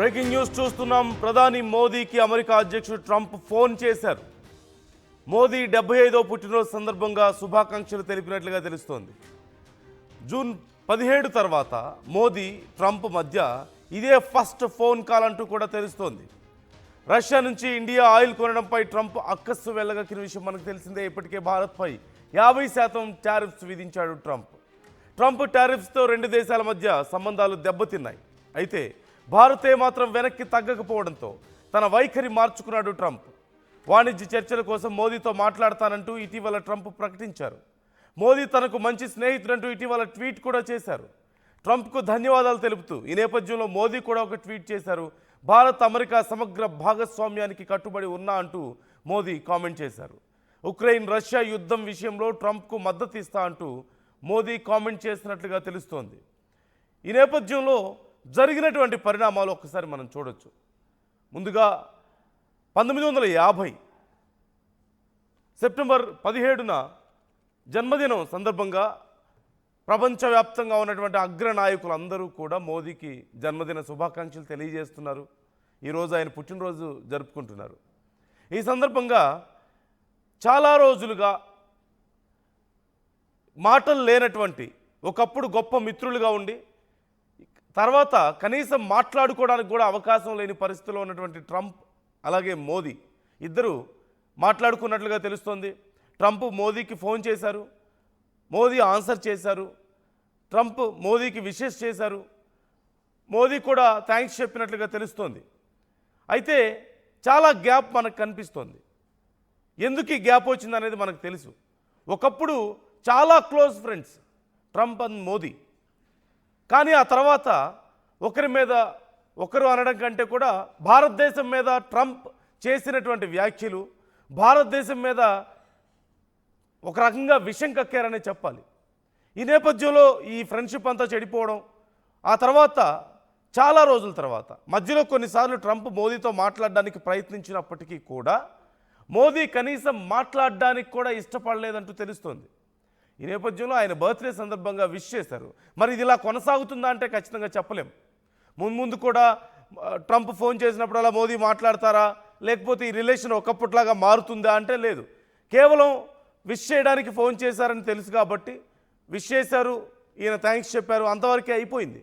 Breaking news చూస్తున్నాం. ప్రధాని మోదీకి అమెరికా అధ్యక్షుడు ట్రంప్ ఫోన్ చేశారు. మోదీ 75వ పుట్టినరోజు సందర్భంగా శుభాకాంక్షలు తెలిపినట్లుగా తెలుస్తోంది. జూన్ 17 తర్వాత మోదీ ట్రంప్ మధ్య ఇదే ఫస్ట్ ఫోన్ కాల్ అంటూ కూడా తెలుస్తోంది. రష్యా నుంచి ఇండియా ఆయిల్ కొనడంపై ట్రంప్ అక్కస్సు వెళ్ళగక్కిన విషయం మనకు తెలిసిందే. ఇప్పటికే భారత్పై 50% టారిఫ్స్ విధించాడు ట్రంప్ టారిఫ్స్తో రెండు దేశాల మధ్య సంబంధాలు దెబ్బతిన్నాయి. అయితే భారత్ ఏమాత్రం వెనక్కి తగ్గకపోవడంతో తన వైఖరి మార్చుకున్నాడు ట్రంప్. వాణిజ్య చర్చల కోసం మోదీతో మాట్లాడతానంటూ ఇటీవల ట్రంప్ ప్రకటించారు. మోదీ తనకు మంచి స్నేహితుడంటూ ఇటీవల ట్వీట్ కూడా చేశారు. ట్రంప్కు ధన్యవాదాలు తెలుపుతూ ఈ నేపథ్యంలో మోదీ కూడా ఒక ట్వీట్ చేశారు. భారత్ అమెరికా సమగ్ర భాగస్వామ్యానికి కట్టుబడి ఉన్నా అంటూ మోదీ కామెంట్ చేశారు. ఉక్రెయిన్ రష్యా యుద్ధం విషయంలో ట్రంప్కు మద్దతు ఇస్తా అంటూ మోదీ కామెంట్ చేసినట్లుగా తెలుస్తోంది. ఈ నేపథ్యంలో జరిగినటువంటి పరిణామాలు ఒక్కసారి మనం చూడొచ్చు. ముందుగా 1950 సెప్టెంబర్ 17న జన్మదినం సందర్భంగా ప్రపంచవ్యాప్తంగా ఉన్నటువంటి అగ్రనాయకులు అందరూ కూడా మోదీకి జన్మదిన శుభాకాంక్షలు తెలియజేస్తున్నారు. ఈరోజు ఆయన పుట్టినరోజు జరుపుకుంటున్నారు. ఈ సందర్భంగా చాలా రోజులుగా మాటలు లేనటువంటి, ఒకప్పుడు గొప్ప మిత్రులుగా ఉండి తర్వాత కనీసం మాట్లాడుకోవడానికి కూడా అవకాశం లేని పరిస్థితిలో ఉన్నటువంటి ట్రంప్ అలాగే మోదీ ఇద్దరు మాట్లాడుకున్నట్లుగా తెలుస్తోంది. ట్రంప్ మోదీకి ఫోన్ చేశారు, మోదీ ఆన్సర్ చేశారు. ట్రంప్ మోదీకి విషెస్ చేశారు, మోదీ కూడా థ్యాంక్స్ చెప్పినట్లుగా తెలుస్తోంది. అయితే చాలా గ్యాప్ మనకు కనిపిస్తోంది. ఎందుకు ఈ గ్యాప్ వచ్చిందనేది మనకు తెలుసు. ఒకప్పుడు చాలా close friends Trump and Modi. కానీ ఆ తర్వాత ఒకరి మీద ఒకరు అనడం కంటే కూడా భారతదేశం మీద ట్రంప్ చేసినటువంటి వ్యాఖ్యలు భారతదేశం మీద ఒక రకంగా విషం కక్కారనే చెప్పాలి. ఈ నేపథ్యంలో ఈ ఫ్రెండ్షిప్ అంతా చెడిపోవడం, ఆ తర్వాత చాలా రోజుల తర్వాత మధ్యలో కొన్నిసార్లు ట్రంప్ మోదీతో మాట్లాడడానికి ప్రయత్నించినప్పటికీ కూడా మోదీ కనీసం మాట్లాడడానికి కూడా ఇష్టపడలేదంటూ తెలుస్తోంది. ఈ నేపథ్యంలో ఆయన బర్త్డే సందర్భంగా విష్ చేశారు. మరి ఇది ఇలా కొనసాగుతుందా అంటే ఖచ్చితంగా చెప్పలేం. ముందు కూడా ట్రంప్ ఫోన్ చేసినప్పుడు అలా మోదీ మాట్లాడతారా, లేకపోతే ఈ రిలేషన్ ఒకప్పట్లాగా మారుతుందా అంటే లేదు. కేవలం విష్ చేయడానికి ఫోన్ చేశారని తెలుసు కాబట్టి విష్ చేశారు, ఈయన థ్యాంక్స్ చెప్పారు, అంతవరకే అయిపోయింది.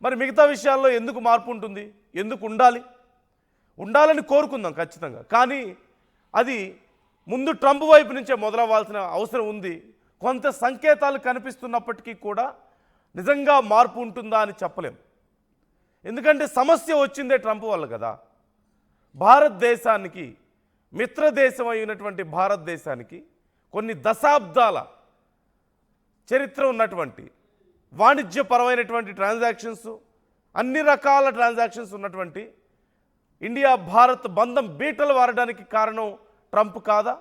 మరి మిగతా విషయాల్లో ఎందుకు మార్పు ఉంటుంది, ఎందుకు ఉండాలని కోరుకుందాం ఖచ్చితంగా. కానీ అది ముందు ట్రంప్ వైపు నుంచే మొదలవ్వాల్సిన అవసరం ఉంది. కొంత సంకేతాలు కనిపిస్తున్నప్పటికీ కూడా నిజంగా మార్పు ఉంటుందా అని చెప్పలేం. ఎందుకంటే సమస్య వచ్చిందే ట్రంప్ వల్ల కదా. భారతదేశానికి మిత్రదేశం అయినటువంటి భారతదేశానికి కొన్ని దశాబ్దాల చరిత్ర ఉన్నటువంటి వాణిజ్యపరమైనటువంటి ట్రాన్సాక్షన్స్, అన్ని రకాల ట్రాన్సాక్షన్స్ ఉన్నటువంటి ఇండియా భారత్ బంధం బీటలు వారడానికి కారణం ట్రంప్ కాదా?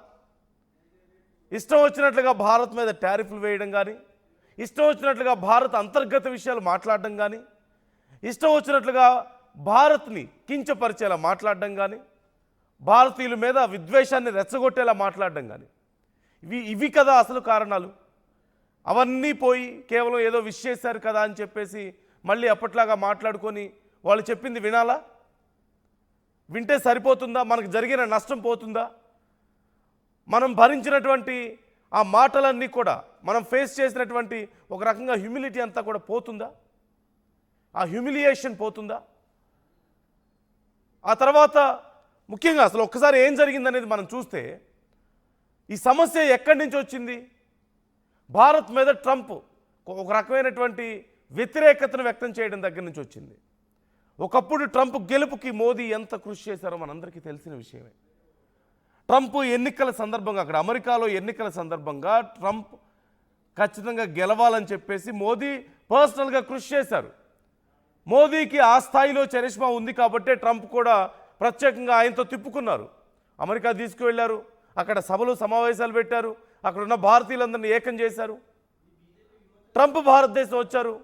ఇష్టం వచ్చినట్లుగా భారత్ మీద టారిఫ్లు వేయడం కానీ, ఇష్టం వచ్చినట్లుగా భారత్ అంతర్గత విషయాలు మాట్లాడడం కానీ, ఇష్టం వచ్చినట్లుగా భారత్ని కించపరిచేలా మాట్లాడడం కానీ, భారతీయుల మీద విద్వేషాన్ని రెచ్చగొట్టేలా మాట్లాడడం కానీ, ఇవి కదా అసలు కారణాలు. అవన్నీ పోయి కేవలం ఏదో విష్ చేశారు కదా అని చెప్పేసి మళ్ళీ అప్పట్లాగా మాట్లాడుకొని వాళ్ళు చెప్పింది వినాలా? వింటే సరిపోతుందా? మనకు జరిగిన నష్టం పోతుందా? మనం భరించినటువంటి ఆ మాటలన్నీ కూడా, మనం ఫేస్ చేసినటువంటి ఒక రకంగా హ్యూమిలిటీ అంతా కూడా పోతుందా? ఆ హ్యూమిలియేషన్ పోతుందా? ఆ తర్వాత ముఖ్యంగా అసలు ఒక్కసారి ఏం జరిగిందనేది మనం చూస్తే ఈ సమస్య ఎక్కడి నుంచి వచ్చింది? భారత్ మీద ట్రంప్ ఒక రకమైనటువంటి వ్యతిరేకతను వ్యక్తం చేయడం దగ్గర నుంచి వచ్చింది. ఒకప్పుడు ట్రంప్ గెలుపుకి మోదీ ఎంత కృషి చేశారో మనందరికీ తెలిసిన విషయమే. ట్రంప్ ఎన్నికల సందర్భంగా, అక్కడ అమెరికాలో ఎన్నికల సందర్భంగా ట్రంప్ ఖచ్చితంగా గెలవాలని చెప్పేసి మోదీ పర్సనల్గా కృషి చేశారు. మోదీకి ఆ స్థాయిలో చరిష్మా ఉంది కాబట్టే ట్రంప్ కూడా ప్రత్యేకంగా ఆయనతో తిప్పుకున్నారు. అమెరికా తీసుకువెళ్ళారు, అక్కడ సభలు సమావేశాలు పెట్టారు, అక్కడ ఉన్న భారతీయులందరినీ ఏకం చేశారు. ట్రంప్ భారతదేశం వచ్చారు,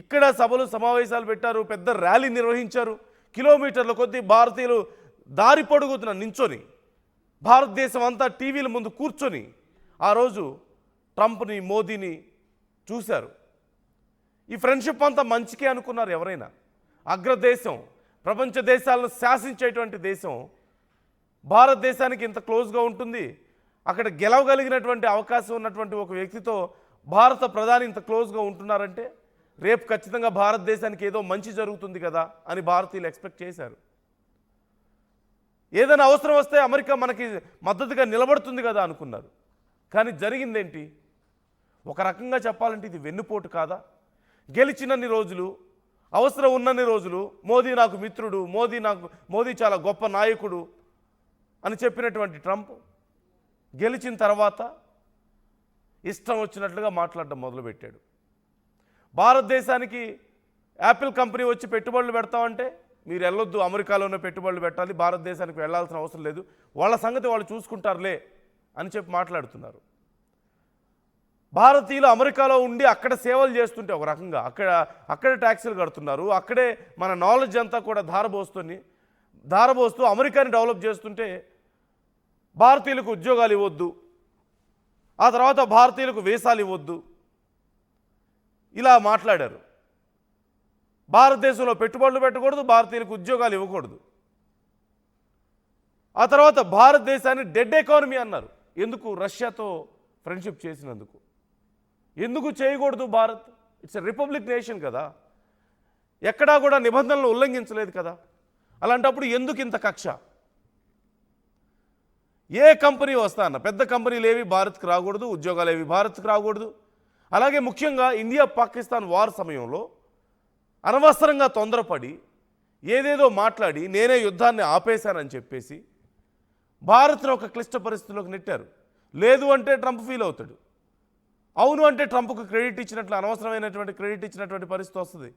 ఇక్కడ సభలు సమావేశాలు పెట్టారు, పెద్ద ర్యాలీ నిర్వహించారు. కిలోమీటర్ల కొద్దీ భారతీయులు దారి పొడుగుతున్న నించొని భారతదేశం అంతా టీవీల ముందు కూర్చొని ఆ రోజు ట్రంప్ని మోదీని చూశారు. ఈ ఫ్రెండ్షిప్ అంతా మంచికే అనుకున్నారు ఎవరైనా. అగ్రదేశం ప్రపంచ దేశాలను శాసించేటువంటి దేశం భారతదేశానికి ఇంత క్లోజ్గా ఉంటుంది. అక్కడ గెలవగలిగినటువంటి అవకాశం ఉన్నటువంటి ఒక వ్యక్తితో భారత ప్రధాని ఇంత క్లోజ్గా ఉంటున్నారంటే రేపు ఖచ్చితంగా భారతదేశానికి ఏదో మంచి జరుగుతుంది కదా అని భారతీయులు ఎక్స్పెక్ట్ చేశారు. ఏదైనా అవసరం వస్తే అమెరికా మనకి మద్దతుగా నిలబడుతుంది కదా అనుకున్నారు. కానీ జరిగిందేంటి? ఒక రకంగా చెప్పాలంటే ఇది వెన్నుపోటు కాదా? గెలిచినన్ని రోజులు, అవసరం ఉన్నన్ని రోజులు మోదీ నాకు మిత్రుడు, మోదీ చాలా గొప్ప నాయకుడు అని చెప్పినటువంటి ట్రంప్ గెలిచిన తర్వాత ఇష్టం వచ్చినట్లుగా మాట్లాడడం మొదలుపెట్టాడు. భారతదేశానికి యాపిల్ కంపెనీ వచ్చి పెట్టుబడులు పెడతామంటే మీరు వెళ్ళొద్దు, అమెరికాలోనే పెట్టుబడులు పెట్టాలి, భారతదేశానికి వెళ్ళాల్సిన అవసరం లేదు, వాళ్ళ సంగతి వాళ్ళు చూసుకుంటారులే అని చెప్పి మాట్లాడుతున్నారు. భారతీయులు అమెరికాలో ఉండి అక్కడ సేవలు చేస్తుంటే ఒక రకంగా అక్కడే ట్యాక్సీలు కడుతున్నారు, అక్కడే మన నాలెడ్జ్ అంతా కూడా ధారబోస్తూ అమెరికాని డెవలప్ చేస్తుంటే భారతీయులకు ఉద్యోగాలు ఇవ్వద్దు, ఆ తర్వాత భారతీయులకు వీసాలు ఇవ్వద్దు, ఇలా మాట్లాడారు. భారతదేశంలో పెట్టుబడులు పెట్టకూడదు, భారతీయులకు ఉద్యోగాలు ఇవ్వకూడదు. ఆ తర్వాత భారతదేశాన్ని డెడ్ ఎకానమీ అన్నారు. ఎందుకు? రష్యాతో ఫ్రెండ్షిప్ చేసినందుకు. ఎందుకు చేయకూడదు? Bharat it's a republic nation కదా, ఎక్కడా కూడా నిబంధనలు ఉల్లంఘించలేదు కదా. అలాంటప్పుడు ఎందుకు ఇంత కక్ష? ఏ కంపెనీ వస్తా అన్న పెద్ద కంపెనీలు ఏవి భారత్కి రాకూడదు, ఉద్యోగాలు ఏవి భారత్కి రాకూడదు. అలాగే ముఖ్యంగా ఇండియా పాకిస్తాన్ వార్ సమయంలో అనవసరంగా తొందరపడి ఏదేదో మాట్లాడి నేనే యుద్ధాన్ని ఆపేశానని చెప్పేసి భారత్ను ఒక క్లిష్ట పరిస్థితిలోకి నెట్టారు. లేదు అంటే ట్రంప్ ఫీల్ అవుతాడు, అవును అంటే ట్రంప్కు క్రెడిట్ ఇచ్చినట్లు, అనవసరమైనటువంటి క్రెడిట్ ఇచ్చినటువంటి పరిస్థితి వస్తుంది.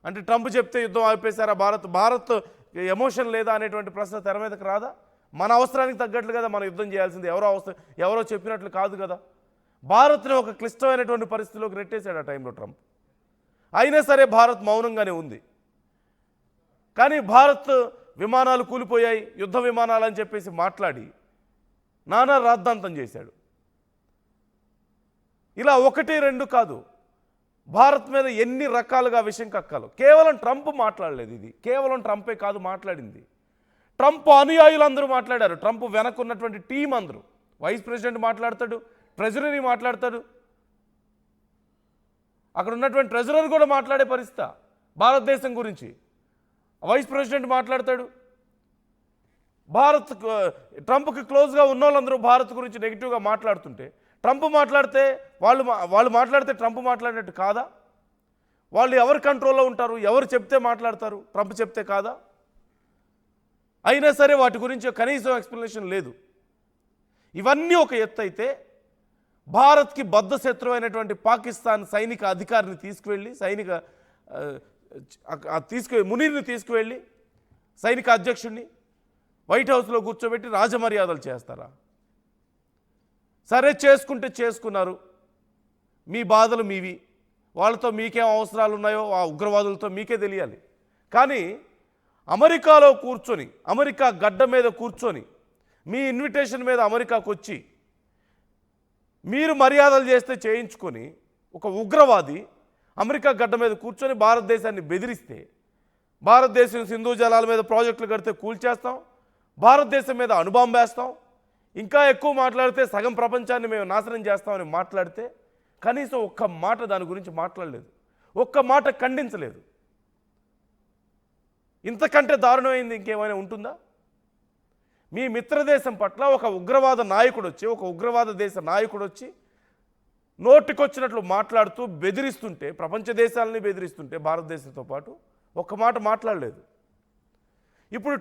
అంటే ట్రంప్ చెప్తే యుద్ధం ఆపేశారా, భారత్ ఎమోషన్ లేదా అనేటువంటి ప్రశ్న తెర మీదకి రాదా? మన అవసరానికి తగ్గట్లు కదా మనం యుద్ధం చేయాల్సింది, ఎవరో చెప్పినట్లు కాదు కదా. భారత్ని ఒక క్లిష్టమైనటువంటి పరిస్థితిలోకి నెట్టేశాడు ఆ టైంలో ట్రంప్. అయినా సరే భారత్ మౌనంగానే ఉంది. కానీ భారత్ విమానాలు కూలిపోయాయి, యుద్ధ విమానాలు అని చెప్పేసి మాట్లాడి నానా రాద్ధాంతం చేశాడు. ఇలా 1-2 కాదు, భారత్ మీద ఎన్ని రకాలుగా విషయం కక్కాలో. కేవలం ట్రంప్ మాట్లాడలేదు, ఇది కేవలం ట్రంపే కాదు మాట్లాడింది, ట్రంప్ అనుయాయులు అందరూ మాట్లాడారు. ట్రంప్ వెనక్కున్నటువంటి టీం అందరూ, వైస్ ప్రెసిడెంట్ మాట్లాడతాడు, ట్రెజరీ మాట్లాడతాడు, అక్కడ ఉన్నటువంటి ట్రెజరర్ కూడా మాట్లాడే పరిస్థితి భారతదేశం గురించి. వైస్ ప్రెసిడెంట్ మాట్లాడతాడు. ట్రంప్కి క్లోజ్గా ఉన్న వాళ్ళందరూ భారత్ గురించి నెగిటివ్గా మాట్లాడుతుంటే ట్రంప్ మాట్లాడితే వాళ్ళు మాట్లాడితే ట్రంప్ మాట్లాడినట్టు కాదా? వాళ్ళు ఎవరు కంట్రోల్లో ఉంటారు, ఎవరు చెప్తే మాట్లాడతారు, ట్రంప్ చెప్తే కాదా? అయినా సరే వాటి గురించి కనీసం ఎక్స్ప్లెనేషన్ లేదు. ఇవన్నీ ఒక ఎత్తు అయితే భారత్కి బద్ధ శత్రువు అయినటువంటి పాకిస్తాన్ సైనిక అధికారిని మునీర్ని తీసుకువెళ్ళి సైనిక అధ్యక్షుడిని వైట్ హౌస్లో కూర్చోబెట్టి రాజమర్యాదలు చేస్తారా? సరే చేసుకుంటే చేసుకున్నారు, మీ బాధలు మీవి, వాళ్ళతో మీకేం అవసరాలు ఉన్నాయో ఆ ఉగ్రవాదులతో మీకే తెలియాలి. కానీ అమెరికాలో కూర్చొని, అమెరికా గడ్డ మీద కూర్చొని, మీ ఇన్విటేషన్ మీద అమెరికాకు వచ్చి మీరు మర్యాదలు చేస్తే చేయించుకొని ఒక ఉగ్రవాది అమెరికా గడ్డ మీద కూర్చొని భారతదేశాన్ని బెదిరిస్తే, భారతదేశం సింధు జలాల మీద ప్రాజెక్టులు కడితే కూల్చేస్తాం, భారతదేశం మీద అణుబాంబు వేస్తాం, ఇంకా ఎక్కువ మాట్లాడితే సగం ప్రపంచాన్ని మేము నాశనం చేస్తామని మాట్లాడితే కనీసం ఒక్క మాట దాని గురించి మాట్లాడలేదు, ఒక్క మాట ఖండించలేదు. ఇంతకంటే దారుణమైంది ఇంకేమైనా ఉంటుందా? మీ మిత్రదేశం పట్ల ఒక ఉగ్రవాద నాయకుడు వచ్చి, ఒక ఉగ్రవాద దేశ నాయకుడు వచ్చి నోటికొచ్చినట్లు మాట్లాడుతూ బెదిరిస్తుంటే, ప్రపంచ దేశాలని బెదిరిస్తుంటే భారతదేశంతో పాటు ఒక్క మాట మాట్లాడలేదు. ఇప్పుడు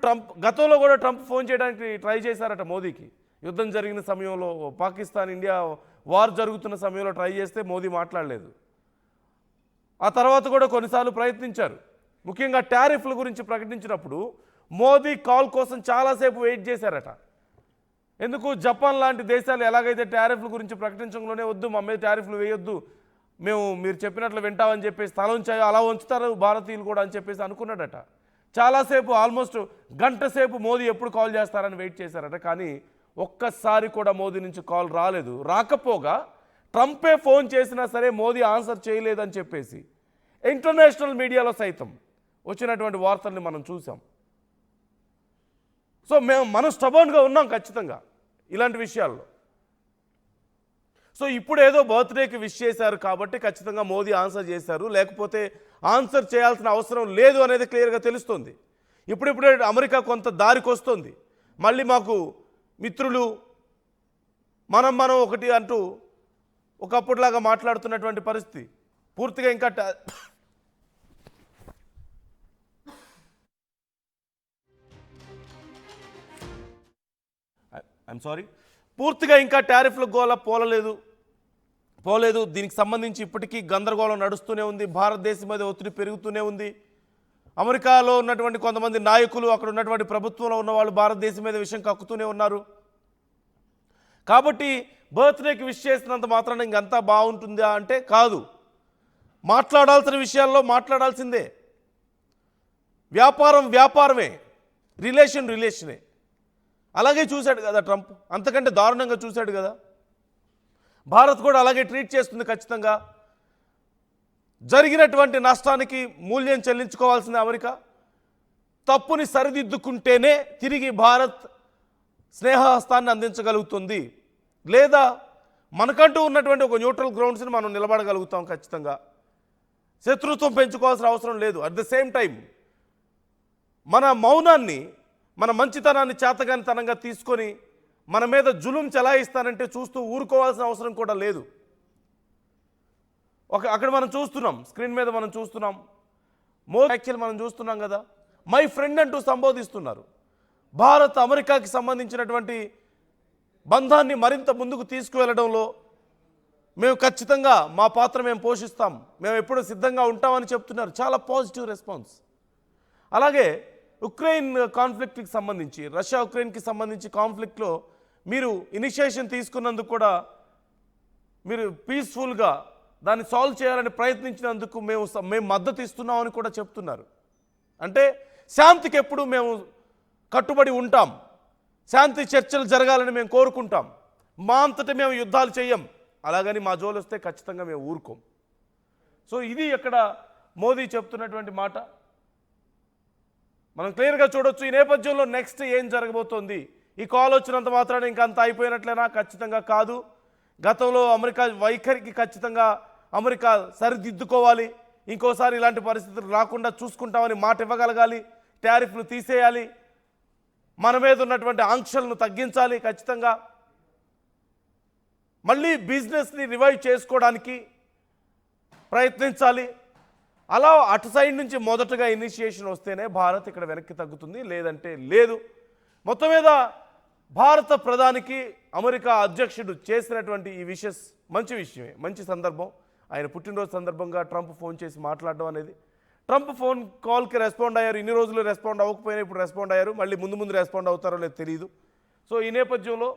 గతంలో కూడా ట్రంప్ ఫోన్ చేయడానికి ట్రై చేశారట మోదీకి. యుద్ధం జరిగిన సమయంలో, పాకిస్తాన్ ఇండియా వార్ జరుగుతున్న సమయంలో ట్రై చేస్తే మోదీ మాట్లాడలేదు. ఆ తర్వాత కూడా కొన్నిసార్లు ప్రయత్నించారు. ముఖ్యంగా టారిఫ్ల గురించి ప్రకటించినప్పుడు మోదీ కాల్ కోసం చాలాసేపు వెయిట్ చేశారట. ఎందుకు? జపాన్ లాంటి దేశాలు ఎలాగైతే టారిఫ్ల గురించి ప్రకటించడంలోనే వద్దు, మా మీద టారిఫ్లు వేయొద్దు, మీరు చెప్పినట్లు వింటామని చెప్పేసి తల ఉంచాయో అలా ఉంచుతారు భారతీయులు కూడా అని చెప్పేసి అనుకున్నాడట. చాలాసేపు, ఆల్మోస్ట్ గంట సేపు మోదీ ఎప్పుడు కాల్ చేస్తారని వెయిట్ చేశారట. కానీ ఒక్కసారి కూడా మోదీ నుంచి కాల్ రాలేదు. రాకపోగా ట్రంపే ఫోన్ చేసినా సరే మోదీ ఆన్సర్ చేయలేదని చెప్పేసి ఇంటర్నేషనల్ మీడియాలో సైతం వచ్చినటువంటి వార్తల్ని మనం చూసాం. సో మనం స్టబర్న్గా ఉన్నాం ఖచ్చితంగా ఇలాంటి విషయాల్లో. సో ఇప్పుడు ఏదో బర్త్డేకి విష్ చేశారు కాబట్టి ఖచ్చితంగా మోదీ ఆన్సర్ చేశారు, లేకపోతే ఆన్సర్ చేయాల్సిన అవసరం లేదు అనేది క్లియర్గా తెలుస్తుంది. ఇప్పుడిప్పుడే అమెరికా కొంత దారికి వస్తుంది. మళ్ళీ మాకు మిత్రులు మనం ఒకటి అంటూ ఒకప్పుడులాగా మాట్లాడుతున్నటువంటి పరిస్థితి పూర్తిగా ఇంకా పూర్తిగా ఇంకా టారిఫ్ల గోల పోలేదు. దీనికి సంబంధించి ఇప్పటికీ గందరగోళం నడుస్తూనే ఉంది. భారతదేశం మీద ఒత్తిడి పెరుగుతూనే ఉంది. అమెరికాలో ఉన్నటువంటి కొంతమంది నాయకులు, అక్కడ ఉన్నటువంటి ప్రభుత్వంలో ఉన్న వాళ్ళు భారతదేశం మీద విషయం కక్కుతూనే ఉన్నారు. కాబట్టి బర్త్డేకి విష్ చేసినంత మాత్రాన ఇంకంతా బాగుంటుందా అంటే కాదు. మాట్లాడాల్సిన విషయాల్లో మాట్లాడాల్సిందే. వ్యాపారమే, రిలేషనే. అలాగే చూశాడు కదా ట్రంప్, అంతకంటే దారుణంగా చూశాడు కదా. భారత్ కూడా అలాగే ట్రీట్ చేస్తుంది ఖచ్చితంగా. జరిగినటువంటి నష్టానికి మూల్యం చెల్లించుకోవాల్సిన అమెరికా తప్పుని సరిదిద్దుకుంటేనే తిరిగి భారత్ స్నేహహస్తాన్ని అందించగలుగుతుంది, లేదా మనకంటూ ఉన్నటువంటి ఒక న్యూట్రల్ గ్రౌండ్స్ని మనం నిలబడగలుగుతాం ఖచ్చితంగా. శత్రుత్వం పెంచుకోవాల్సిన అవసరం లేదు. అట్ ద సేమ్ టైం మన మౌనాన్ని, మన మంచితనాన్ని చేతగానితనంగా తీసుకొని మన మీద జులుం చెలాయిస్తానంటే చూస్తూ ఊరుకోవాల్సిన అవసరం కూడా లేదు. అక్కడ మనం చూస్తున్నాం, స్క్రీన్ మీద మనం చూస్తున్నాం, మోదీ వ్యాఖ్యలు మనం చూస్తున్నాం కదా. మై ఫ్రెండ్ అంటూ సంబోధిస్తున్నారు. భారత్ అమెరికాకి సంబంధించినటువంటి బంధాన్ని మరింత ముందుకు తీసుకువెళ్ళడంలో మేము ఖచ్చితంగా మా పాత్ర మేము పోషిస్తాం, మేము ఎప్పుడూ సిద్ధంగా ఉంటామని చెప్తున్నారు. చాలా పాజిటివ్ రెస్పాన్స్. అలాగే ఉక్రెయిన్ కాన్ఫ్లిక్ట్కి సంబంధించి, రష్యా ఉక్రెయిన్కి సంబంధించి కాన్ఫ్లిక్ట్లో మీరు ఇనిషియేషన్ తీసుకున్నందుకు కూడా, మీరు పీస్ఫుల్గా దాన్ని సాల్వ్ చేయాలని ప్రయత్నించినందుకు మేము మద్దతు ఇస్తున్నామని కూడా చెప్తున్నారు. అంటే శాంతికి ఎప్పుడు మేము కట్టుబడి ఉంటాం, శాంతి చర్చలు జరగాలని మేము కోరుకుంటాం, మా అంతటా మేము యుద్ధాలు చేయం, అలాగని మా జోలు వస్తే ఖచ్చితంగా మేము ఊరుకోం. సో ఇది ఇక్కడ మోదీ చెప్తున్నటువంటి మాట మనం క్లియర్గా చూడొచ్చు. ఈ నేపథ్యంలో నెక్స్ట్ ఏం జరగబోతోంది? ఈ కాల్ వచ్చినంత మాత్రాన ఇంకంత అయిపోయినట్లేనా? ఖచ్చితంగా కాదు. గతంలో అమెరికా వైఖరికి ఖచ్చితంగా అమెరికా సరిదిద్దుకోవాలి, ఇంకోసారి ఇలాంటి పరిస్థితులు రాకుండా చూసుకుంటామని మాట ఇవ్వగలగాలి, టారిఫ్లు తీసేయాలి, మన మీద ఉన్నటువంటి ఆంక్షలను తగ్గించాలి, ఖచ్చితంగా మళ్ళీ బిజినెస్ని రివైవ్ చేసుకోవడానికి ప్రయత్నించాలి. అలా అటు సైడ్ నుంచి మొదటగా ఇనిషియేషన్ వస్తేనే భారత్ ఇక్కడ వెనక్కి తగ్గుతుంది, లేదంటే లేదు. మొత్తం మీద భారత ప్రధానికి అమెరికా అధ్యక్షుడు చేసినటువంటి ఈ విషెస్ మంచి విషయమే, మంచి సందర్భం. ఆయన పుట్టినరోజు సందర్భంగా ట్రంప్ ఫోన్ చేసి మాట్లాడడం అనేది, ట్రంప్ ఫోన్ కాల్కి రెస్పాండ్ అయ్యారు. ఇన్ని రోజులు రెస్పాండ్ అవ్వకపోయినా ఇప్పుడు రెస్పాండ్ అయ్యారు. మళ్ళీ ముందు రెస్పాండ్ అవుతారో లేదో తెలియదు. సో ఈ నేపథ్యంలో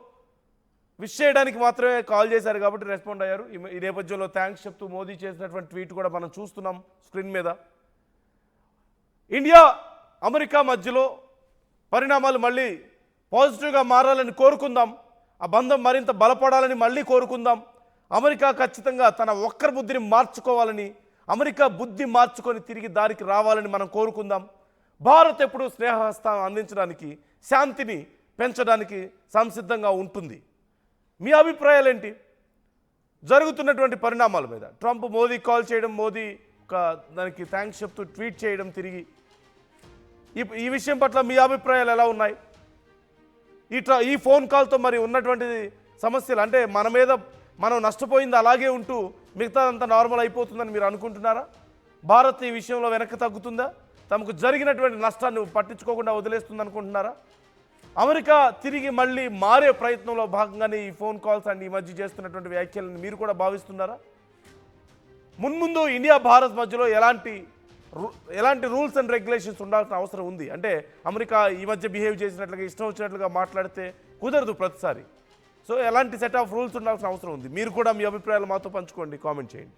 విష్ చేయడానికి మాత్రమే కాల్ చేశారు కాబట్టి రెస్పాండ్ అయ్యారు. ఈ నేపథ్యంలో థ్యాంక్స్ చెప్తూ మోదీ చేసినటువంటి ట్వీట్ కూడా మనం చూస్తున్నాం స్క్రీన్ మీద. ఇండియా అమెరికా మధ్యలో పరిణామాలు మళ్ళీ పాజిటివ్గా మారాలని కోరుకుందాం, ఆ బంధం మరింత బలపడాలని మళ్ళీ కోరుకుందాం. అమెరికా ఖచ్చితంగా తన ఒక్కరి బుద్ధిని మార్చుకోవాలని, అమెరికా బుద్ధి మార్చుకొని తిరిగి దారికి రావాలని మనం కోరుకుందాం. భారత్ ఎప్పుడు స్నేహహస్తం అందించడానికి, శాంతిని పెంచడానికి సంసిద్ధంగా ఉంటుంది. మీ అభిప్రాయాలు ఏంటి జరుగుతున్నటువంటి పరిణామాల మీద? ట్రంప్ మోదీ కాల్ చేయడం, మోదీ దానికి థ్యాంక్స్ చెప్తూ ట్వీట్ చేయడం తిరిగి, ఈ విషయం పట్ల మీ అభిప్రాయాలు ఎలా ఉన్నాయి? ఈ ఫోన్ కాల్తో మరి ఉన్నటువంటి సమస్యలు, అంటే మన మీద మనం నష్టపోయింది అలాగే ఉంటూ మిగతాదంతా నార్మల్ అయిపోతుందని మీరు అనుకుంటున్నారా? భారత్ ఈ విషయంలో వెనక్కి తగ్గుతుందా? తమకు జరిగినటువంటి నష్టాన్ని పట్టించుకోకుండా వదిలేస్తుంది అనుకుంటున్నారా? అమెరికా తిరిగి మళ్ళీ మారే ప్రయత్నంలో భాగంగానే ఈ ఫోన్ కాల్స్ అండ్ ఈ మధ్య చేస్తున్నటువంటి వ్యాఖ్యలను మీరు కూడా భావిస్తున్నారా? మున్ముందు ఇండియా భారత్ మధ్యలో ఎలాంటి రూల్స్ అండ్ రెగ్యులేషన్స్ ఉండాల్సిన అవసరం ఉంది? అంటే అమెరికా ఈ మధ్య బిహేవ్ చేసినట్లుగా, ఇష్టం వచ్చినట్లుగా మాట్లాడితే కుదరదు ప్రతిసారి. సో ఎలాంటి సెట్ ఆఫ్ రూల్స్ ఉండాల్సిన అవసరం ఉంది? మీరు కూడా మీ అభిప్రాయాలు మాతో పంచుకోండి, కామెంట్ చేయండి.